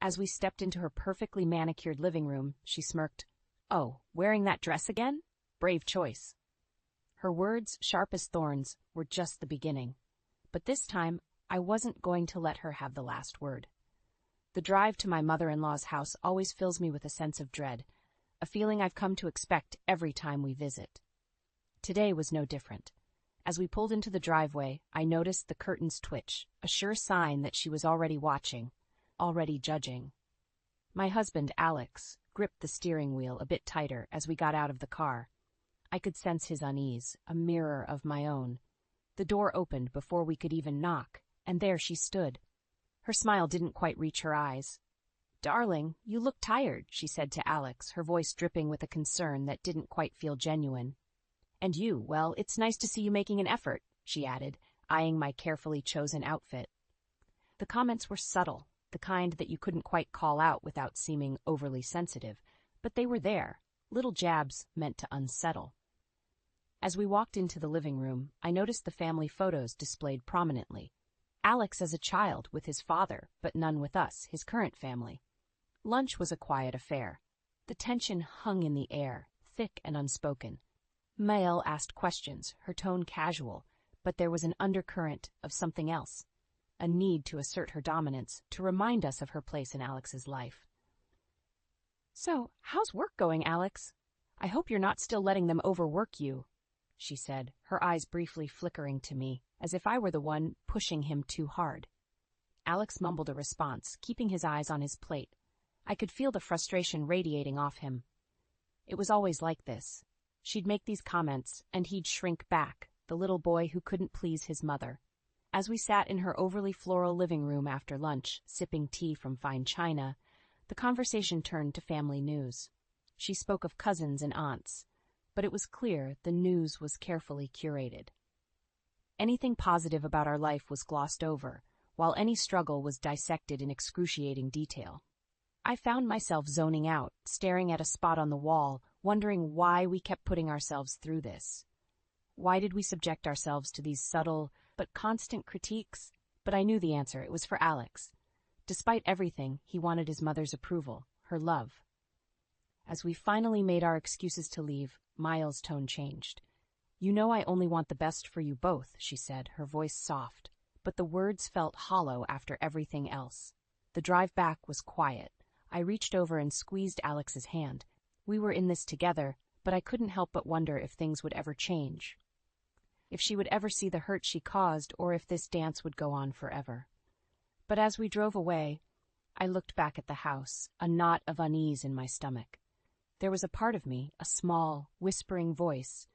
As we stepped into her perfectly manicured living room, she smirked. "Oh, wearing that dress again? Brave choice." Her words, sharp as thorns, were just the beginning. But this time, I wasn't going to let her have the last word. The drive to my mother-in-law's house always fills me with a sense of dread, a feeling I've come to expect every time we visit. Today was no different. As we pulled into the driveway, I noticed the curtains twitch, a sure sign that she was already watching, already judging. My husband, Alex, gripped the steering wheel a bit tighter as we got out of the car. I could sense his unease, a mirror of my own. The door opened before we could even knock, and there she stood. Her smile didn't quite reach her eyes. "Darling, you look tired," she said to Alex, her voice dripping with a concern that didn't quite feel genuine. "And you, well, it's nice to see you making an effort," she added, eyeing my carefully chosen outfit. The comments were subtle, the kind that you couldn't quite call out without seeming overly sensitive, but they were there, little jabs meant to unsettle. As we walked into the living room, I noticed the family photos displayed prominently. Alex as a child with his father, but none with us, his current family. Lunch was a quiet affair. The tension hung in the air, thick and unspoken. Maëlle asked questions, her tone casual, but there was an undercurrent of something else, a need to assert her dominance, to remind us of her place in Alex's life. "So, how's work going, Alex? I hope you're not still letting them overwork you," she said, her eyes briefly flickering to me, as if I were the one pushing him too hard. Alex mumbled a response, keeping his eyes on his plate. I could feel the frustration radiating off him. It was always like this. She'd make these comments, and he'd shrink back, the little boy who couldn't please his mother. As we sat in her overly floral living room after lunch, sipping tea from fine china, the conversation turned to family news. She spoke of cousins and aunts, but it was clear the news was carefully curated. Anything positive about our life was glossed over, while any struggle was dissected in excruciating detail. I found myself zoning out, staring at a spot on the wall, wondering why we kept putting ourselves through this. Why did we subject ourselves to these subtle but constant critiques? But I knew the answer. It was for Alex. Despite everything, he wanted his mother's approval, her love. As we finally made our excuses to leave, Maëlle's tone changed. "You know I only want the best for you both," she said, her voice soft, but the words felt hollow after everything else. The drive back was quiet. I reached over and squeezed Alex's hand. We were in this together, but I couldn't help but wonder if things would ever change. If she would ever see the hurt she caused, or if this dance would go on forever. But as we drove away, I looked back at the house, a knot of unease in my stomach. There was a part of me, a small, whispering voice,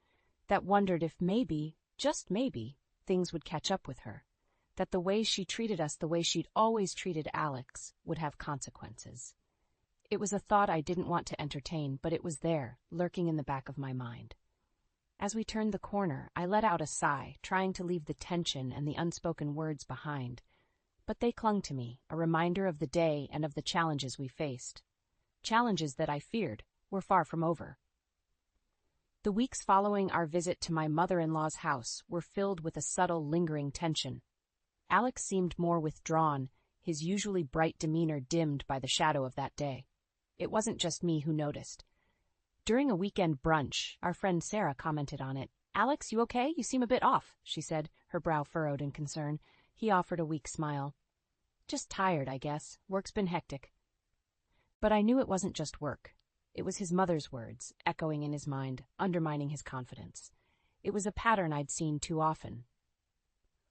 that wondered if maybe, just maybe, things would catch up with her. That the way she treated us, the way she'd always treated Alex, would have consequences. It was a thought I didn't want to entertain, but it was there, lurking in the back of my mind. As we turned the corner, I let out a sigh, trying to leave the tension and the unspoken words behind. But they clung to me, a reminder of the day and of the challenges we faced. Challenges that I feared were far from over. The weeks following our visit to my mother-in-law's house were filled with a subtle, lingering tension. Alex seemed more withdrawn, his usually bright demeanor dimmed by the shadow of that day. It wasn't just me who noticed. During a weekend brunch, our friend Sarah commented on it. "Alex, you okay? You seem a bit off," she said, her brow furrowed in concern. He offered a weak smile. "Just tired, I guess. Work's been hectic." But I knew it wasn't just work. It was his mother's words, echoing in his mind, undermining his confidence. It was a pattern I'd seen too often.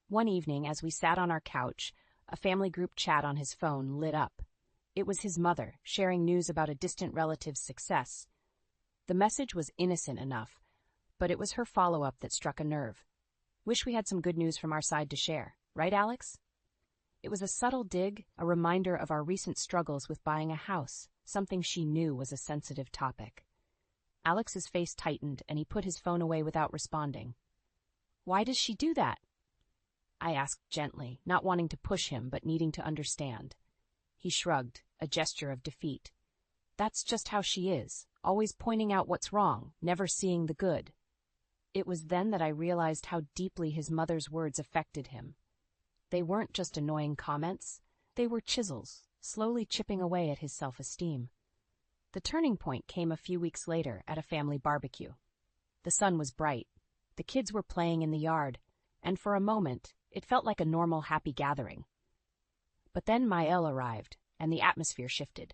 One evening, as we sat on our couch, a family group chat on his phone lit up. It was his mother, sharing news about a distant relative's success. The message was innocent enough, but it was her follow-up that struck a nerve. "Wish we had some good news from our side to share. Right, Alex?" It was a subtle dig, a reminder of our recent struggles with buying a house, something she knew was a sensitive topic. Alex's face tightened, and he put his phone away without responding. "Why does she do that?" I asked gently, not wanting to push him, but needing to understand. He shrugged, a gesture of defeat. "That's just how she is, always pointing out what's wrong, never seeing the good." It was then that I realized how deeply his mother's words affected him. They weren't just annoying comments, they were chisels, slowly chipping away at his self-esteem. The turning point came a few weeks later at a family barbecue. The sun was bright, the kids were playing in the yard, and for a moment, it felt like a normal, happy gathering. But then Maëlle arrived, and the atmosphere shifted.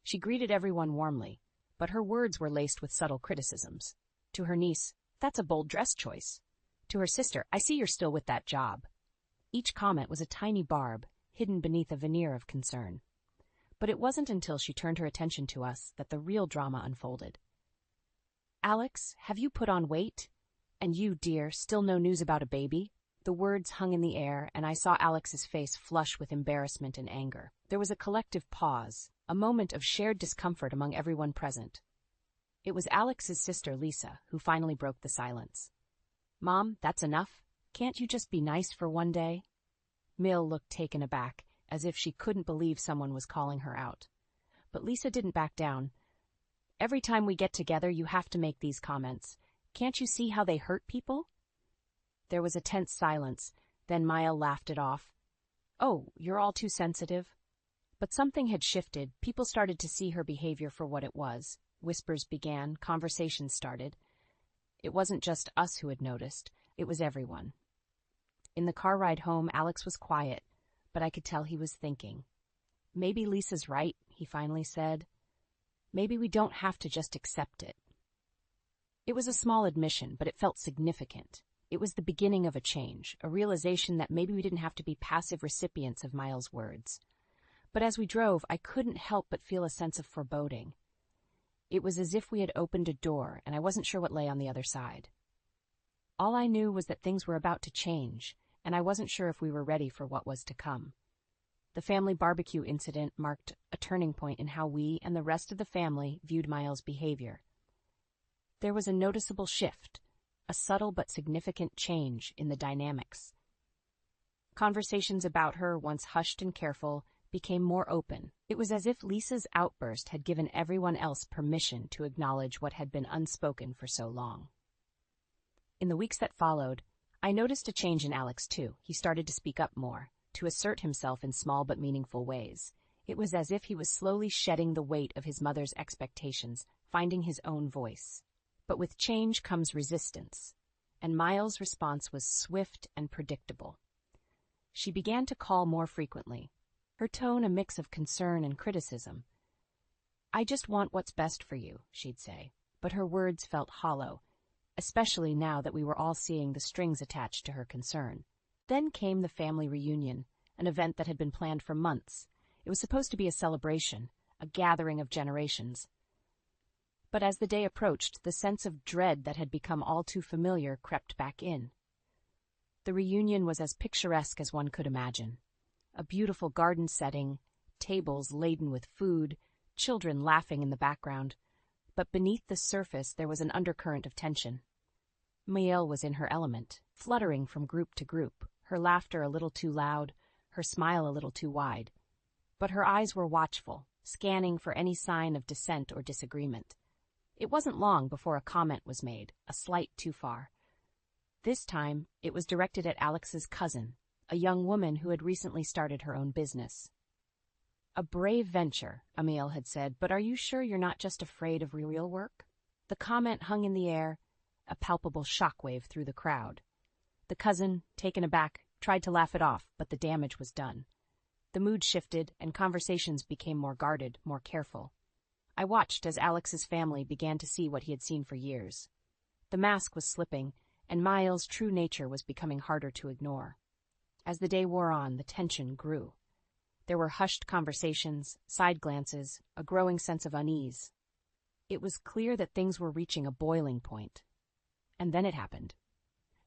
She greeted everyone warmly, but her words were laced with subtle criticisms. To her niece, "That's a bold dress choice." To her sister, "I see you're still with that job." Each comment was a tiny barb, hidden beneath a veneer of concern. But it wasn't until she turned her attention to us that the real drama unfolded. "Alex, have you put on weight? And you, dear, still no news about a baby?" The words hung in the air, and I saw Alex's face flush with embarrassment and anger. There was a collective pause, a moment of shared discomfort among everyone present. It was Alex's sister, Lisa, who finally broke the silence. "Mom, that's enough. Can't you just be nice for one day?" Mill looked taken aback, as if she couldn't believe someone was calling her out. But Lisa didn't back down. "Every time we get together, you have to make these comments. Can't you see how they hurt people?" There was a tense silence, then Maya laughed it off. "Oh, you're all too sensitive." But something had shifted. People started to see her behavior for what it was. Whispers began, conversations started. It wasn't just us who had noticed, it was everyone. In the car ride home, Alex was quiet, but I could tell he was thinking. "Maybe Lisa's right," he finally said. "Maybe we don't have to just accept it." It was a small admission, but it felt significant. It was the beginning of a change, a realization that maybe we didn't have to be passive recipients of Miles' words. But as we drove, I couldn't help but feel a sense of foreboding. It was as if we had opened a door, and I wasn't sure what lay on the other side. All I knew was that things were about to change, and I wasn't sure if we were ready for what was to come. The family barbecue incident marked a turning point in how we and the rest of the family viewed Miles' behavior. There was a noticeable shift, a subtle but significant change in the dynamics. Conversations about her, once hushed and careful, became more open. It was as if Lisa's outburst had given everyone else permission to acknowledge what had been unspoken for so long. In the weeks that followed, I noticed a change in Alex too. He started to speak up more, to assert himself in small but meaningful ways. It was as if he was slowly shedding the weight of his mother's expectations, finding his own voice. But with change comes resistance, and Miles' response was swift and predictable. She began to call more frequently, her tone a mix of concern and criticism. "I just want what's best for you," she'd say, but her words felt hollow, especially now that we were all seeing the strings attached to her concern. Then came the family reunion, an event that had been planned for months. It was supposed to be a celebration, a gathering of generations. But as the day approached, the sense of dread that had become all too familiar crept back in. The reunion was as picturesque as one could imagine. A beautiful garden setting, tables laden with food, children laughing in the background. But beneath the surface there was an undercurrent of tension. Maëlle was in her element, fluttering from group to group, her laughter a little too loud, her smile a little too wide. But her eyes were watchful, scanning for any sign of dissent or disagreement. It wasn't long before a comment was made, a slight too far. This time, it was directed at Alex's cousin, a young woman who had recently started her own business. "A brave venture," Maëlle had said, "but are you sure you're not just afraid of real work?" The comment hung in the air, a palpable shockwave through the crowd. The cousin, taken aback, tried to laugh it off, but the damage was done. The mood shifted, and conversations became more guarded, more careful. I watched as Alex's family began to see what he had seen for years. The mask was slipping, and Miles' true nature was becoming harder to ignore. As the day wore on, the tension grew. There were hushed conversations, side glances, a growing sense of unease. It was clear that things were reaching a boiling point. And then it happened.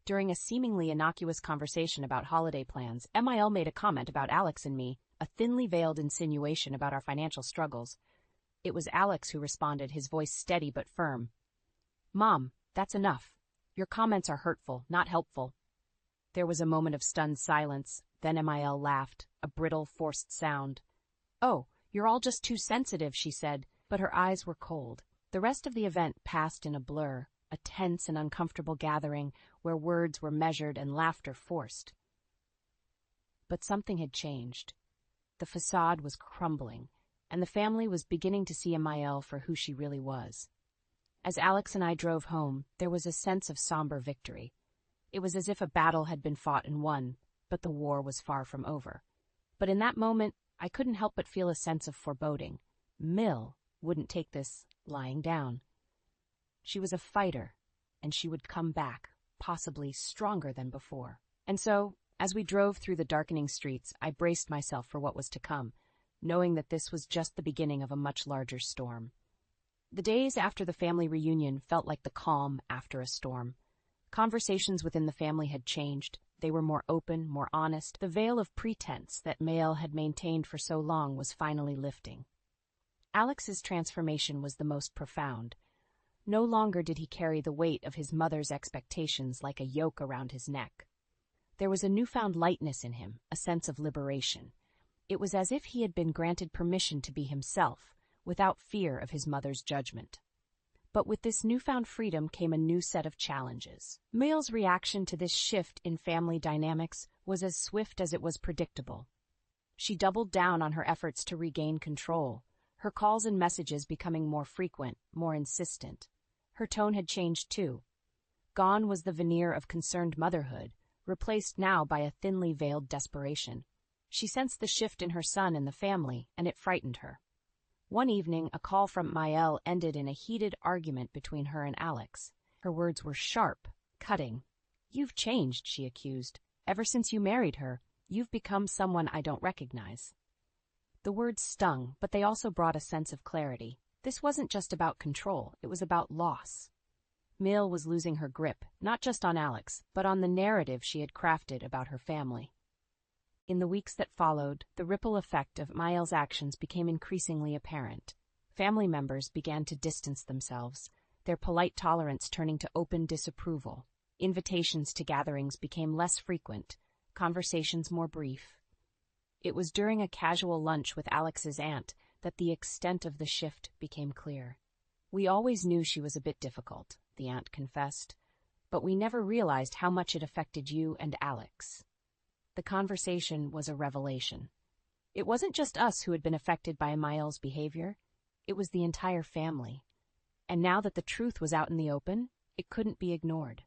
During a seemingly innocuous conversation about holiday plans, Maëlle made a comment about Alex and me, a thinly veiled insinuation about our financial struggles. It was Alex who responded, his voice steady but firm. "Mom, that's enough. Your comments are hurtful, not helpful." There was a moment of stunned silence. Then Maëlle laughed, a brittle, forced sound. "Oh, you're all just too sensitive," she said, but her eyes were cold. The rest of the event passed in a blur, a tense and uncomfortable gathering where words were measured and laughter forced. But something had changed. The facade was crumbling, and the family was beginning to see Amiel for who she really was. As Alex and I drove home, there was a sense of somber victory. It was as if a battle had been fought and won, but the war was far from over. But in that moment, I couldn't help but feel a sense of foreboding. Mill wouldn't take this lying down. She was a fighter, and she would come back, possibly stronger than before. And so, as we drove through the darkening streets, I braced myself for what was to come, knowing that this was just the beginning of a much larger storm. The days after the family reunion felt like the calm after a storm. Conversations within the family had changed. They were more open, more honest. The veil of pretense that Mael had maintained for so long was finally lifting. Alex's transformation was the most profound. No longer did he carry the weight of his mother's expectations like a yoke around his neck. There was a newfound lightness in him, a sense of liberation. It was as if he had been granted permission to be himself, without fear of his mother's judgment. But with this newfound freedom came a new set of challenges. Mael's reaction to this shift in family dynamics was as swift as it was predictable. She doubled down on her efforts to regain control, her calls and messages becoming more frequent, more insistent. Her tone had changed too. Gone was the veneer of concerned motherhood, replaced now by a thinly veiled desperation. She sensed the shift in her son and the family, and it frightened her. One evening, a call from Mael ended in a heated argument between her and Alex. Her words were sharp, cutting. "You've changed," she accused. "Ever since you married her, you've become someone I don't recognize." The words stung, but they also brought a sense of clarity. This wasn't just about control, it was about loss. Mael was losing her grip, not just on Alex, but on the narrative she had crafted about her family. In the weeks that followed, the ripple effect of Mael's actions became increasingly apparent. Family members began to distance themselves, their polite tolerance turning to open disapproval. Invitations to gatherings became less frequent, conversations more brief. It was during a casual lunch with Alex's aunt that the extent of the shift became clear. "We always knew she was a bit difficult," the aunt confessed, "but we never realized how much it affected you and Alex." The conversation was a revelation. It wasn't just us who had been affected by Mael's behavior, it was the entire family. And now that the truth was out in the open, it couldn't be ignored.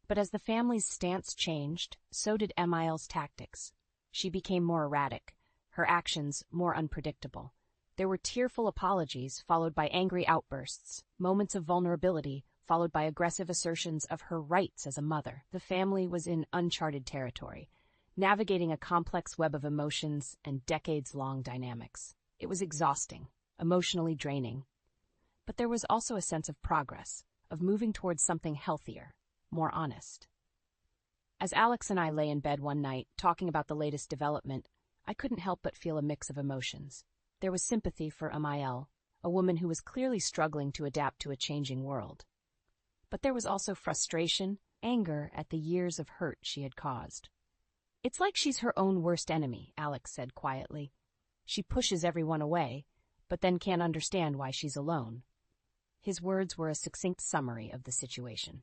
But as the family's stance changed, so did Mael's tactics. She became more erratic, her actions more unpredictable. There were tearful apologies, followed by angry outbursts, moments of vulnerability, followed by aggressive assertions of her rights as a mother. The family was in uncharted territory, navigating a complex web of emotions and decades-long dynamics. It was exhausting, emotionally draining. But there was also a sense of progress, of moving towards something healthier, more honest. As Alex and I lay in bed one night, talking about the latest development, I couldn't help but feel a mix of emotions. There was sympathy for Amiel, a woman who was clearly struggling to adapt to a changing world. But there was also frustration, anger at the years of hurt she had caused. "It's like she's her own worst enemy," Alex said quietly. "She pushes everyone away, but then can't understand why she's alone." His words were a succinct summary of the situation.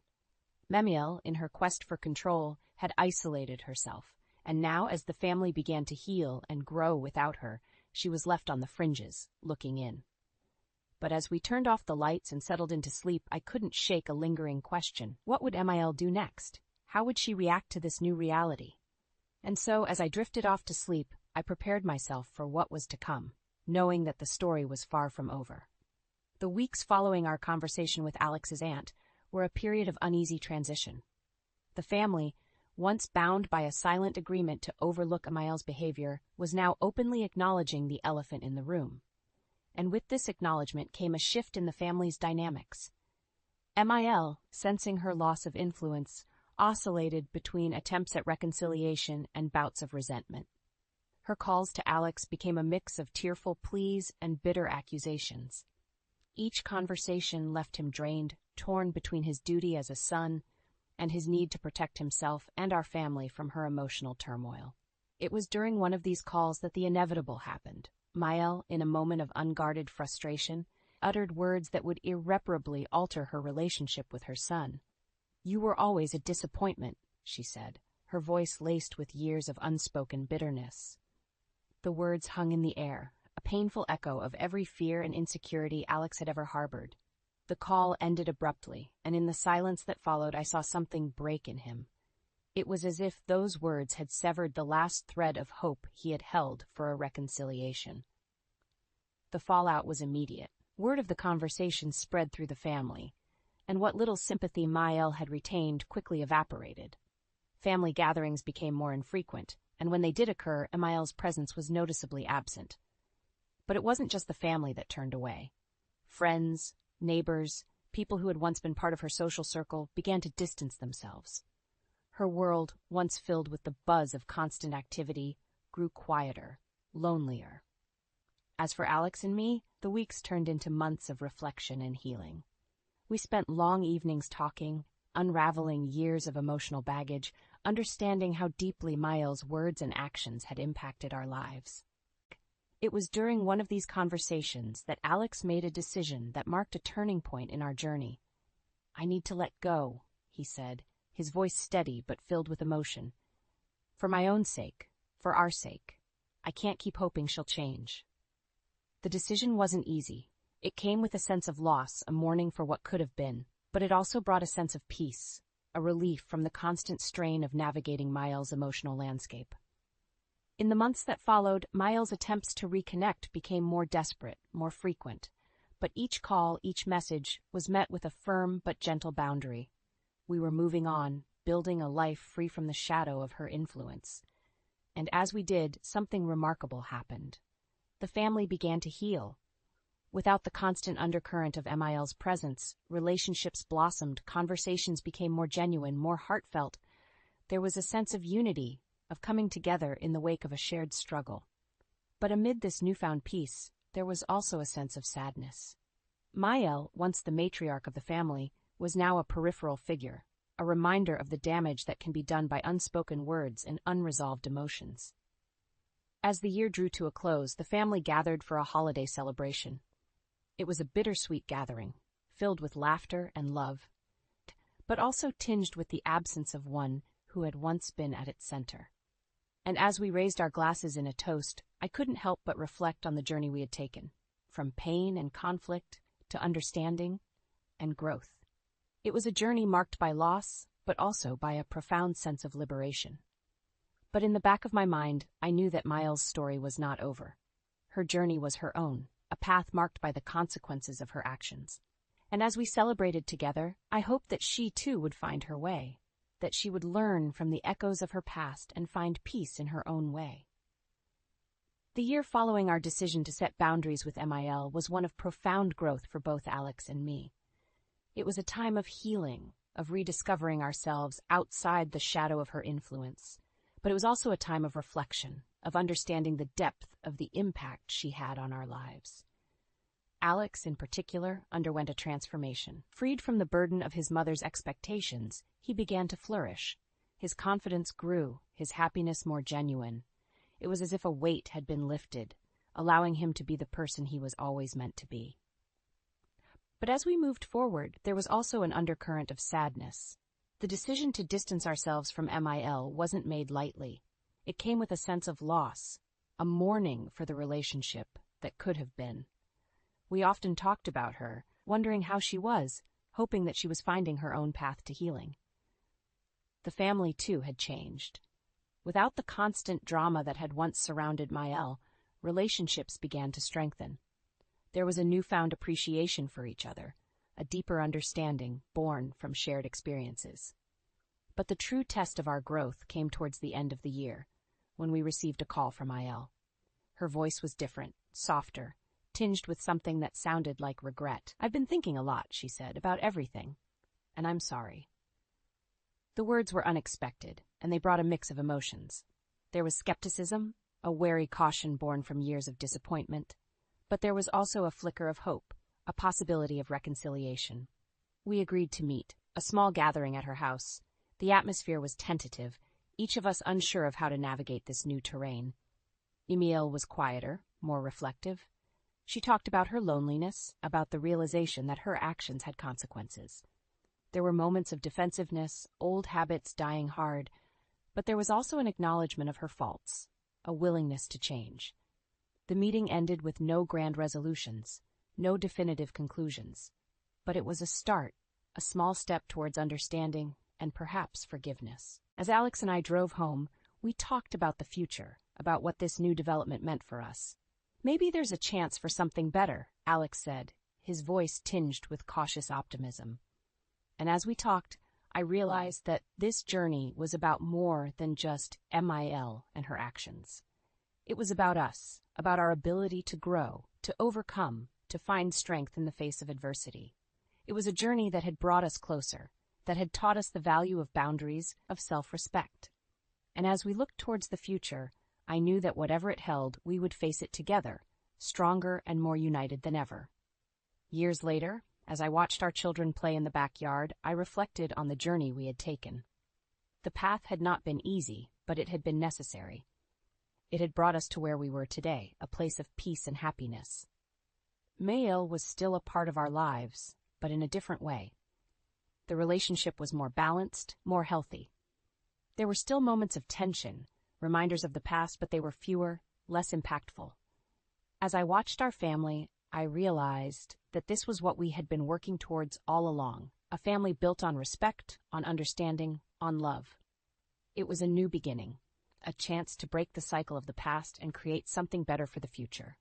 Memiel, in her quest for control, had isolated herself, and now as the family began to heal and grow without her, she was left on the fringes, looking in. But as we turned off the lights and settled into sleep, I couldn't shake a lingering question. What would Memiel do next? How would she react to this new reality? And so, as I drifted off to sleep, I prepared myself for what was to come, knowing that the story was far from over. The weeks following our conversation with Alex's aunt were a period of uneasy transition. The family, once bound by a silent agreement to overlook Amiel's behavior, was now openly acknowledging the elephant in the room. And with this acknowledgement came a shift in the family's dynamics. Amiel, sensing her loss of influence, oscillated between attempts at reconciliation and bouts of resentment. Her calls to Alex became a mix of tearful pleas and bitter accusations. Each conversation left him drained, torn between his duty as a son and his need to protect himself and our family from her emotional turmoil. It was during one of these calls that the inevitable happened. Mael, in a moment of unguarded frustration, uttered words that would irreparably alter her relationship with her son. "You were always a disappointment," she said, her voice laced with years of unspoken bitterness. The words hung in the air, a painful echo of every fear and insecurity Alex had ever harbored. The call ended abruptly, and in the silence that followed I saw something break in him. It was as if those words had severed the last thread of hope he had held for a reconciliation. The fallout was immediate. Word of the conversation spread through the family, and what little sympathy Mael had retained quickly evaporated. Family gatherings became more infrequent, and when they did occur, Email's presence was noticeably absent. But it wasn't just the family that turned away. Friends, neighbors, people who had once been part of her social circle began to distance themselves. Her world, once filled with the buzz of constant activity, grew quieter, lonelier. As for Alex and me, the weeks turned into months of reflection and healing. We spent long evenings talking, unraveling years of emotional baggage, understanding how deeply Mael's words and actions had impacted our lives. It was during one of these conversations that Alex made a decision that marked a turning point in our journey. "I need to let go," he said, his voice steady but filled with emotion. "For my own sake, for our sake. I can't keep hoping she'll change." The decision wasn't easy. It came with a sense of loss, a mourning for what could have been, but it also brought a sense of peace, a relief from the constant strain of navigating Mael's emotional landscape. In the months that followed, Mael's attempts to reconnect became more desperate, more frequent, but each call, each message, was met with a firm but gentle boundary. We were moving on, building a life free from the shadow of her influence. And as we did, something remarkable happened. The family began to heal. Without the constant undercurrent of Email's presence, relationships blossomed, conversations became more genuine, more heartfelt. There was a sense of unity, of coming together in the wake of a shared struggle. But amid this newfound peace, there was also a sense of sadness. Mael, once the matriarch of the family, was now a peripheral figure, a reminder of the damage that can be done by unspoken words and unresolved emotions. As the year drew to a close, the family gathered for a holiday celebration. It was a bittersweet gathering, filled with laughter and love, but also tinged with the absence of one who had once been at its center. And as we raised our glasses in a toast, I couldn't help but reflect on the journey we had taken, from pain and conflict to understanding and growth. It was a journey marked by loss, but also by a profound sense of liberation. But in the back of my mind, I knew that Mael's story was not over. Her journey was her own, a path marked by the consequences of her actions. And as we celebrated together, I hoped that she too would find her way, that she would learn from the echoes of her past and find peace in her own way. The year following our decision to set boundaries with Mael was one of profound growth for both Alex and me. It was a time of healing, of rediscovering ourselves outside the shadow of her influence, but it was also a time of reflection, of understanding the depth of the impact she had on our lives. Alex, in particular, underwent a transformation. Freed from the burden of his mother's expectations, he began to flourish. His confidence grew, his happiness more genuine. It was as if a weight had been lifted, allowing him to be the person he was always meant to be. But as we moved forward, there was also an undercurrent of sadness. The decision to distance ourselves from Mael wasn't made lightly. It came with a sense of loss, a mourning for the relationship that could have been. We often talked about her, wondering how she was, hoping that she was finding her own path to healing. The family, too, had changed. Without the constant drama that had once surrounded Mael, relationships began to strengthen. There was a newfound appreciation for each other, a deeper understanding born from shared experiences. But the true test of our growth came towards the end of the year, when we received a call from Mael. Her voice was different, softer, tinged with something that sounded like regret. "I've been thinking a lot," she said, "about everything, and I'm sorry." The words were unexpected, and they brought a mix of emotions. There was skepticism, a wary caution born from years of disappointment, but there was also a flicker of hope, a possibility of reconciliation. We agreed to meet, a small gathering at her house. The atmosphere was tentative, each of us unsure of how to navigate this new terrain. Emile was quieter, more reflective. She talked about her loneliness, about the realization that her actions had consequences. There were moments of defensiveness, old habits dying hard, but there was also an acknowledgement of her faults, a willingness to change. The meeting ended with no grand resolutions, no definitive conclusions. But it was a start, a small step towards understanding and perhaps forgiveness. As Alex and I drove home, we talked about the future, about what this new development meant for us. Maybe there's a chance for something better, Alex said, his voice tinged with cautious optimism. And as we talked, I realized that this journey was about more than just Mil and her actions. It was about us, about our ability to grow, to overcome, to find strength in the face of adversity. It was a journey that had brought us closer, that had taught us the value of boundaries, of self-respect. And as we looked towards the future, I knew that whatever it held, we would face it together, stronger and more united than ever. Years later, as I watched our children play in the backyard, I reflected on the journey we had taken. The path had not been easy, but it had been necessary. It had brought us to where we were today, a place of peace and happiness. Mael was still a part of our lives, but in a different way. The relationship was more balanced, more healthy. There were still moments of tension, reminders of the past, but they were fewer, less impactful. As I watched our family, I realized that this was what we had been working towards all along, a family built on respect, on understanding, on love. It was a new beginning, a chance to break the cycle of the past and create something better for the future.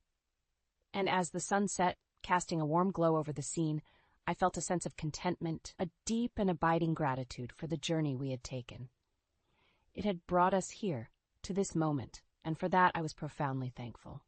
And as the sun set, casting a warm glow over the scene, I felt a sense of contentment, a deep and abiding gratitude for the journey we had taken. It had brought us here, to this moment, and for that I was profoundly thankful.